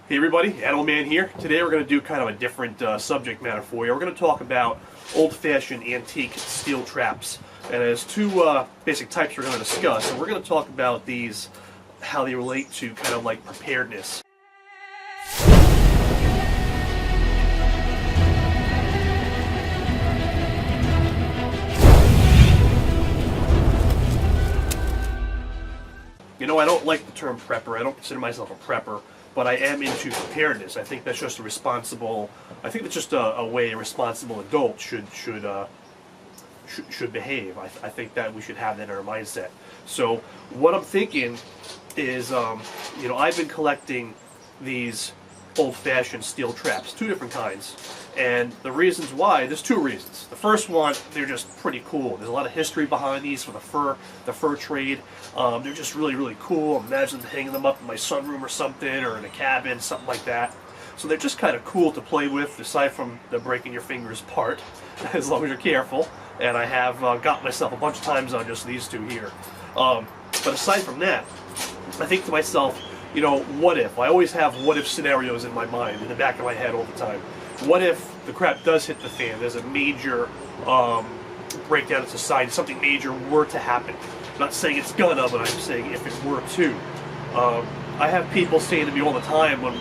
Hey everybody, Animal Man here. Today we're going to do kind of a different subject matter for you. We're going to talk about old-fashioned antique steel traps. And there's two basic types we're going to discuss. And we're going to talk about these, how they relate to kind of like preparedness. You know, I don't like the term prepper. I don't consider myself a prepper, but I am into preparedness. I think that's just a responsible. I think that's just a way a responsible adult should behave. I think that we should have that in our mindset. So what I'm thinking is, you know, I've been collecting these old-fashioned steel traps, two different kinds, and the reasons why, there's two reasons. The first one, they're just pretty cool. There's a lot of history behind these for the fur trade. They're just really cool. Imagine hanging them up in my sunroom or something, or in a cabin, something like that. So they're just kind of cool to play with, aside from the breaking your fingers part, as long as you're careful. And I have got myself a bunch of times on just these two here. But aside from that, I think to myself, you know, what if? I always have what if scenarios in my mind, in the back of my head all the time. What if the crap does hit the fan? There's a major breakdown in society, something major were to happen. I'm not saying it's gonna, but I'm saying if it were to. I have people saying to me all the time when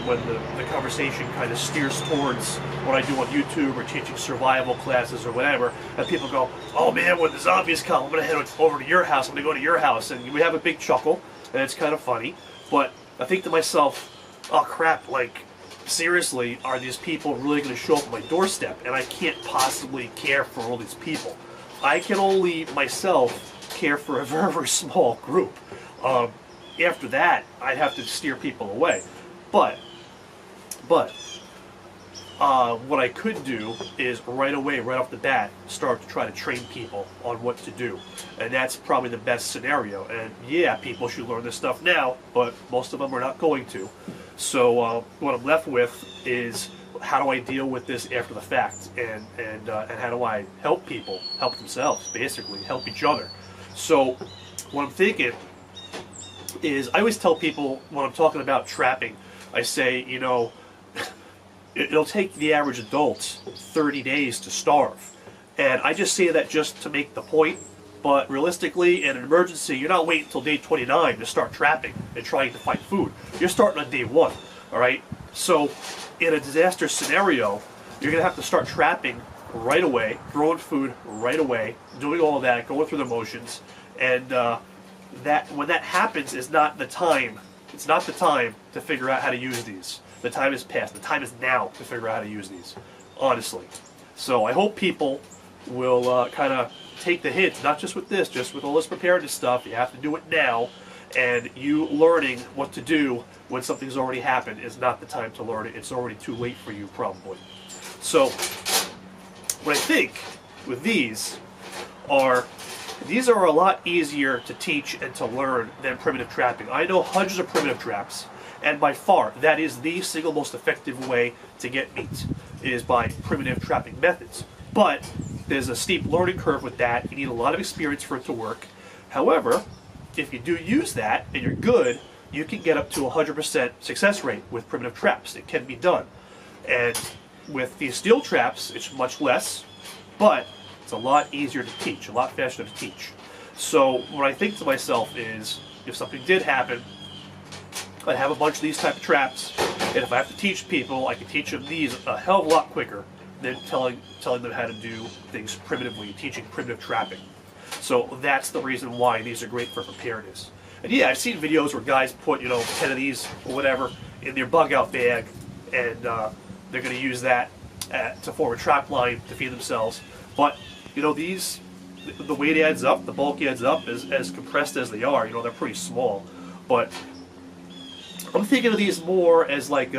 the conversation kind of steers towards what I do on YouTube or teaching survival classes or whatever, and people go, oh man, when the zombies come, I'm going to head over to your house, I'm going to go to your house, and we have a big chuckle, and it's kind of funny, but I think to myself, oh crap, like, seriously, are these people really going to show up at my doorstep? And I can't possibly care for all these people. I can only, myself, care for a very small group. After that, I'd have to steer people away. But what I could do is right away, right off the bat, start to try to train people on what to do. And that's probably the best scenario. And yeah, people should learn this stuff now, but most of them are not going to. So what I'm left with is, how do I deal with this after the fact? And how do I help people help themselves, basically, help each other? So what I'm thinking is, I always tell people when I'm talking about trapping, I say, you know, it'll take the average adult 30 days to starve. And I just say that just to make the point, but realistically, in an emergency, you're not waiting until day 29 to start trapping and trying to find food. You're starting on day 1, all right? So in a disaster scenario, you're going to have to start trapping right away, throwing food right away, doing all of that, going through the motions, and that when that happens is not the time. It's not the time to figure out how to use these. The time is past. The time is now to figure out how to use these, honestly. So I hope people will kind of take the hint, not just with this, just with all this preparedness stuff. You have to do it now, and you learning what to do when something's already happened is not the time to learn it. It's already too late for you, probably. So what I think with these are a lot easier to teach and to learn than primitive trapping. I know hundreds of primitive traps, and by far, that is the single most effective way to get meat, is by primitive trapping methods. But there's a steep learning curve with that. You need a lot of experience for it to work. However, if you do use that and you're good, you can get up to 100% success rate with primitive traps. It can be done. And with these steel traps, it's much less, but it's a lot easier to teach, a lot faster to teach. So what I think to myself is, if something did happen, I'd have a bunch of these type of traps, and if I have to teach people, I can teach them these a hell of a lot quicker than telling them how to do things primitively, teaching primitive trapping. So that's the reason why these are great for preparedness. And yeah, I've seen videos where guys put, you know, 10 of these or whatever in their bug out bag, and they're going to use that to form a trap line to feed themselves. But you know, these, the weight adds up, the bulk adds up, as compressed as they are. You know, they're pretty small. But I'm thinking of these more as like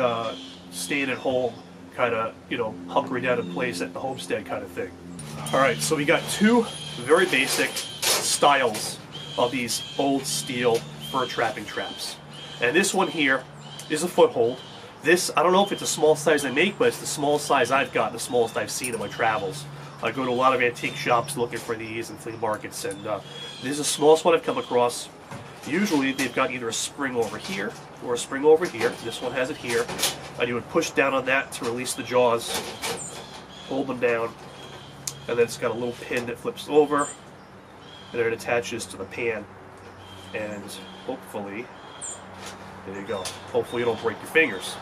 staying at home, kind of, you know, hunkering down in place at the homestead kind of thing. All right, so we got two very basic styles of these old steel fur trapping traps. And this one here is a Foothold. This, I don't know if it's a small size they make, but it's the smallest size I've got, the smallest I've seen in my travels. I go to a lot of antique shops looking for these and flea markets, and this is the smallest one I've come across. Usually they've got either a spring over here or a spring over here. This one has it here. And you would push down on that to release the jaws, hold them down, and then it's got a little pin that flips over, and then it attaches to the pan. And hopefully, there you go. Hopefully you don't break your fingers.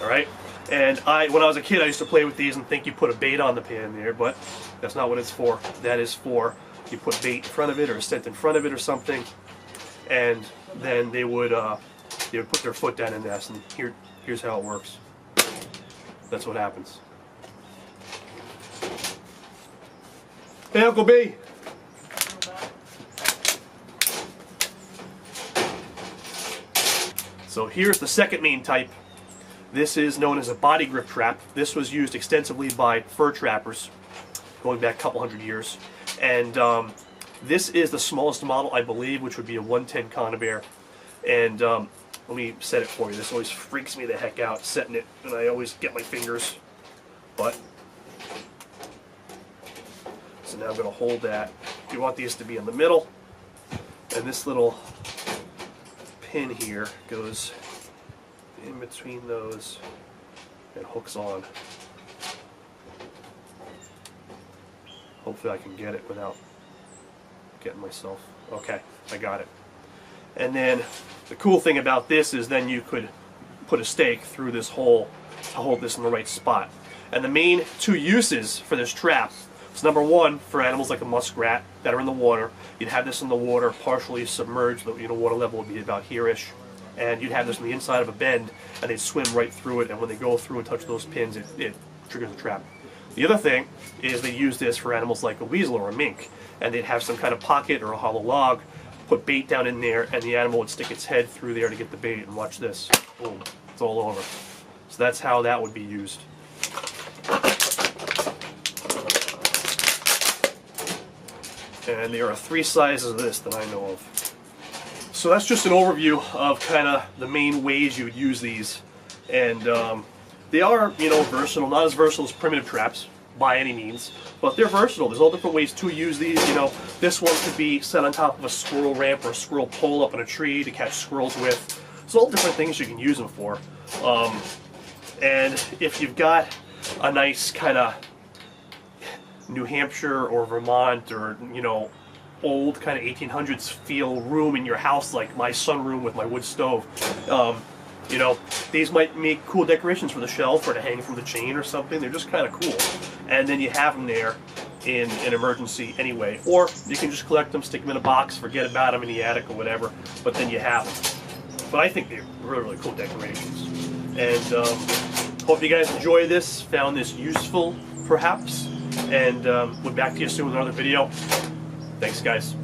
Alright? And when I was a kid, I used to play with these and think you put a bait on the pan there, but that's not what it's for. That is for, you put bait in front of it or a scent in front of it or something, and then they would put their foot down in this, and here's how it works. That's what happens. Hey, Uncle B. So here's the second main type. This is known as a body grip trap. This was used extensively by fur trappers going back a couple hundred years. And this is the smallest model, I believe, which would be a 110 conibear. And let me set it for you. This always freaks me the heck out, setting it, and I always get my fingers. But, so now I'm going to hold that. You want these to be in the middle. And this little pin here goes in between those and hooks on. Hopefully I can get it without getting myself. Okay, I got it. And then the cool thing about this is then you could put a stake through this hole to hold this in the right spot. And the main two uses for this trap is, number one, for animals like a muskrat that are in the water. You'd have this in the water partially submerged. The water level would be about here-ish. And you'd have this on the inside of a bend, and they'd swim right through it, and when they go through and touch those pins, it triggers the trap. The other thing is they use this for animals like a weasel or a mink, and they'd have some kind of pocket or a hollow log, put bait down in there, and the animal would stick its head through there to get the bait, and watch this. Boom. It's all over. So that's how that would be used. And there are 3 sizes of this that I know of. So that's just an overview of kind of the main ways you would use these. And they are, versatile. Not as versatile as primitive traps by any means, but they're versatile. There's all different ways to use these. This one could be set on top of a squirrel ramp or a squirrel pole up on a tree to catch squirrels with. There's all different things you can use them for. And if you've got a nice kind of New Hampshire or Vermont or, old kind of 1800s feel room in your house, like my sunroom with my wood stove, these might make cool decorations for the shelf or to hang from the chain or something. They're just kind of cool. And then you have them there in an emergency anyway. Or you can just collect them, stick them in a box, forget about them in the attic or whatever, but then you have them. But I think they're really, really cool decorations. And hope you guys enjoy this, found this useful perhaps, and we'll be back to you soon with another video. Thanks, guys.